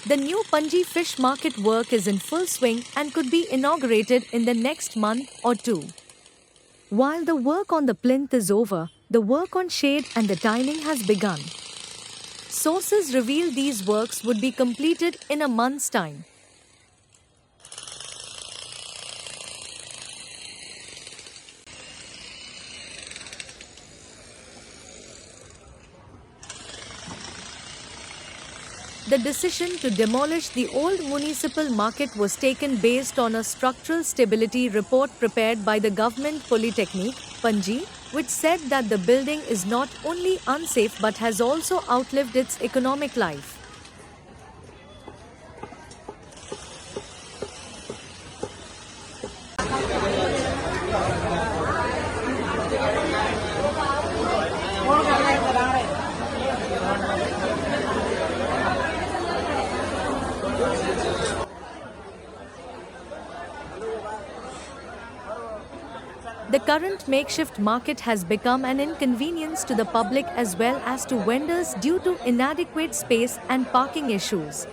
The new Panji Fish Market work is in full swing and could be inaugurated in the next month or two. While the work on the plinth is over, the work on shade and the tiling has begun. Sources reveal these works would be completed in a month's time. The decision to demolish the old municipal market was taken based on a structural stability report prepared by the Government Polytechnic, Panji, which said that the building is not only unsafe but has also outlived its economic life. The current makeshift market has become an inconvenience to the public as well as to vendors due to inadequate space and parking issues.